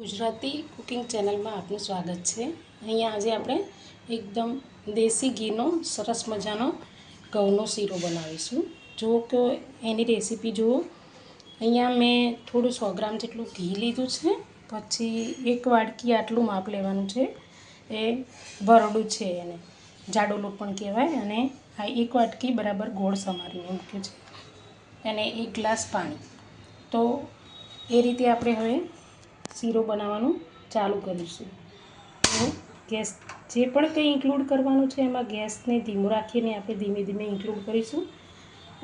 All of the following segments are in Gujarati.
ગુજરાતી કુકિંગ ચેનલમાં આપનું સ્વાગત છે। અહીંયા આજે આપણે એકદમ દેશી ઘીનો સરસ મજાનો ઘઉંનો શીરો બનાવીશું। જો કે એની રેસીપી જુઓ। અહીંયા મેં થોડું 100 ગ્રામ જેટલું ઘી લીધું છે, પછી 1 વાટકી આટલું માપ લેવાનું છે। એ ભરડું છે, એને જાડો લોટ પણ કહેવાય। અને આ 1 વાટકી બરાબર ગોળ સમારીને મૂક્યું છે, અને 1 ગ્લાસ પાણી। તો એ રીતે આપણે હવે શીરો બનાવવાનું ચાલુ કરીશું। તો ગેસ જે પણ કંઈ ઇન્ક્લુડ કરવાનું છે એમાં ગેસને ધીમો રાખીને આપણે ધીમે ધીમે ઇન્ક્લુડ કરીશું,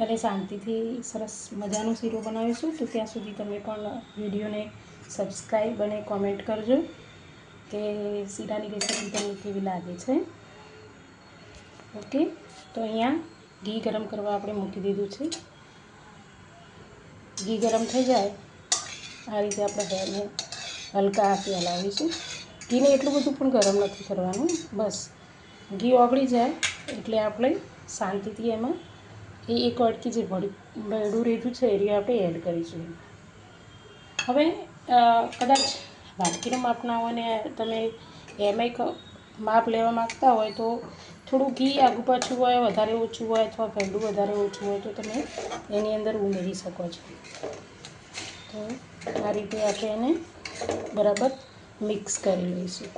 અને શાંતિથી સરસ મજાનો શીરો બનાવીશું। તો ત્યાં સુધી તમે પણ વિડીયોને સબસ્ક્રાઈબ અને કોમેન્ટ કરજો કે શીરાની રેસીપી તમને કેવી લાગે છે। ઓકે, તો અહીંયા ઘી ગરમ કરવા આપણે મૂકી દીધું છે। ઘી ગરમ થઈ જાય આ રીતે આપણે એને હલકા હાથે હલાવીશું। ઘીને એટલું બધું પણ ગરમ નથી કરવાનું, બસ ઘી ઓગળી જાય એટલે આપણે શાંતિથી એમાં એ 1 વાટકી જે ભરડું રીધું છે એ આપણે એડ કરીશું। હવે કદાચ વાટકીનું માપ ના હોય ને તમે એમાંય માપ લેવા માગતા હોય તો થોડું ઘી આગું પાછું હોય, વધારે ઓછું હોય અથવા ભરડું વધારે ઓછું હોય તો તમે એની અંદર ઉમેરી શકો છો। તો આ રીતે આપણે એને બરાબર મિક્સ કરી લઈશું,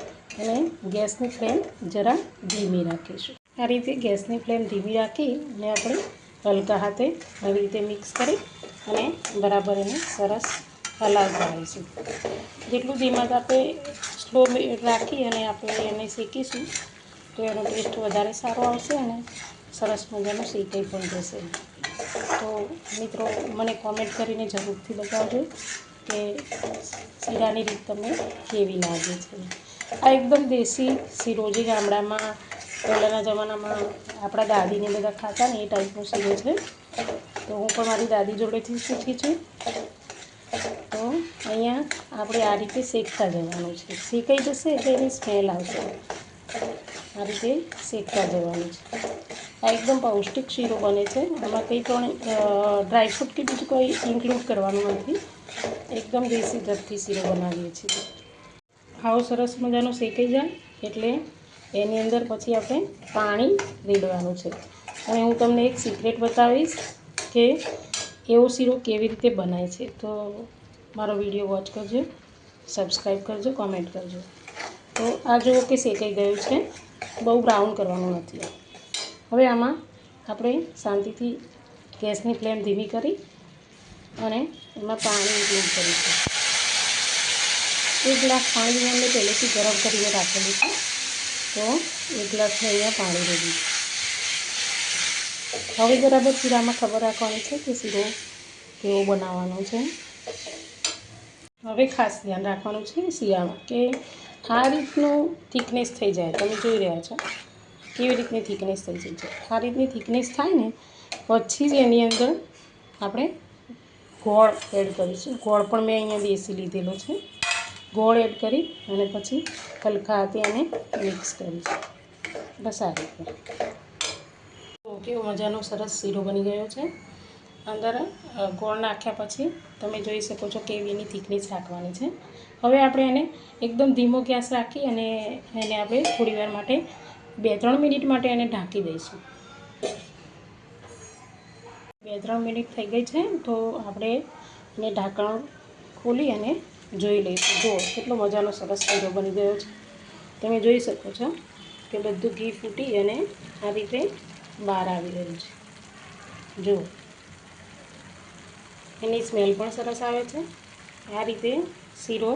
અને ગેસની ફ્લેમ જરા ધીમી રાખીશું। આ રીતે ગેસની ફ્લેમ ધીમી રાખી અને આપણે હલકા હાથે આવી રીતે મિક્સ કરી અને બરાબર એને સરસ હલાવતા રહીશું। જેટલું ધીમા આપણે સ્લો રાખી અને આપણે એને શેકીશું તો એનો ટેસ્ટ વધારે સારો આવશે અને સરસ મજાનું શેકાઈ પણ જશે। તો મિત્રો, મને કોમેન્ટ કરીને જરૂરથી બતાવજો કે શીરાની રીત તમને કેવી લાગે છે। આ એકદમ દેશી શીરો જે ગામડામાં પહેલાંના જમાનામાં આપણા દાદીને બધા ખાતા ને એ ટાઈપનો શીરો છે। તો હું પણ મારી દાદી જોડેથી શીખી છું। તો અહીંયા આપણે આ રીતે શેકતા જવાનું છે, શેકાઈ જશે એટલે એની સ્મેલ આવશે। આ રીતે શેકતા જવાનું છે। આ એકદમ પૌષ્ટિક શીરો બને છે, આમાં કંઈ પણ ડ્રાયફ્રૂટ કે બીજું કોઈ ઇન્ક્લુડ કરવાનું નથી। એકદમ દેશી ઘરથી શીરો બનાવીએ છીએ। આવો સરસ મજાનો શેકાઈ જાય એટલે એની અંદર પછી આપણે પાણી રેડવાનું છે, અને હું તમને એક સિક્રેટ બતાવીશ કે એવો શીરો કેવી રીતે બનાય છે। તો મારો વિડીયો વોચ કરજો, સબસ્ક્રાઈબ કરજો, કોમેન્ટ કરજો। તો આ જુઓ કે શેકાઈ ગયું છે, બહુ બ્રાઉન કરવાનું નથી। હવે આમાં આપણે શાંતિથી ગેસની ફ્લેમ ધીમી કરી અને એમાં પાણી ઇન્ક્લુડ કરીશું। 1 ગ્લાસ પાણી મેં પહેલેથી ગરમ કરીને રાખેલું છે, તો 1 ગ્લાસને અહીંયા પાણી રેડી। હવે બરાબર શીરામાં ખબર રાખવાની છે કે શીરો કેવો બનાવવાનો છે। હવે ખાસ ધ્યાન રાખવાનું છે શીરામાં કે આ રીતનું થિકનેસ થઈ જાય। તમે જોઈ રહ્યા છો કેવી રીતની થિકનેસ થઈ જાય છે। આ રીતની થિકનેસ થાય ને પછી જ એની અંદર આપણે ગોળ એડ કરીશું। ગોળ પણ મેં અહીંયા દેશી લીધેલો છે। ગોળ એડ કરી અને પછી હલકા હાથે એને મિક્સ કરીશું, બસ આ રીતે। તો કેવો મજાનો સરસ શીરો બની ગયો છે। અંદર ગોળ નાખ્યા પછી તમે જોઈ શકો છો કેવી એની થિકનેસ રાખવાની છે। હવે આપણે એને એકદમ ધીમો ગેસ રાખી અને એને આપણે થોડીવાર માટે 2-3 મિનિટ માટે એને ઢાંકી દઈશું। 2-3 મિનિટ થઈ ગઈ છે, તો આપણે એને ઢાંકણ ખોલી અને જોઈ લઈશું। જુઓ કેટલો મજાનો સરસ શીરો બની ગયો છે। તમે જોઈ શકો છો કે બધું ઘી ફૂટી અને આ રીતે બહાર આવી રહ્યું છે। જુઓ એની સ્મેલ પણ સરસ આવે છે। આ રીતે શીરો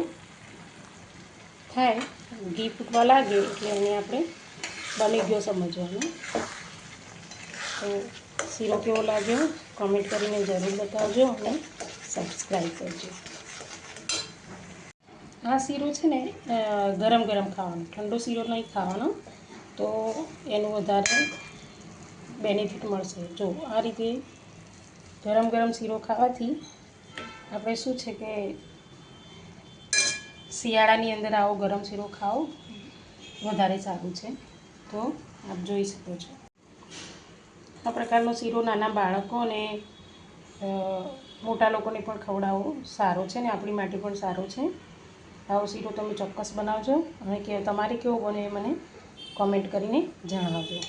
થાય, ઘી ફૂટવા લાગે એટલે એને આપણે બની ગયો સમજવાનો। તો શીરો કેવો લાગ્યો કોમેન્ટ કરીને જરૂર બતાવજો અને સબસ્ક્રાઈબ કરજો। આ શીરો છે ને ગરમ ગરમ ખાવાનો, ઠંડો શીરો નહીં ખાવાનો, તો એનું વધારે બેનિફિટ મળશે। જો આ રીતે ગરમ ગરમ શીરો ખાવાથી આપણે શું છે કે શિયાળાની અંદર આવો ગરમ શીરો ખાઓ વધારે સારું છે। તો આપ જોઈ શકો છો આ પ્રકારનો શીરો નાના બાળકોને મોટા લોકોને પણ ખવડાવવો સારો છે ને આપણી માટે પણ સારો છે। આવો શીરો તમે ચોક્કસ બનાવજો અને કે તમારે કેવો બને એ મને કોમેન્ટ કરીને જણાવજો.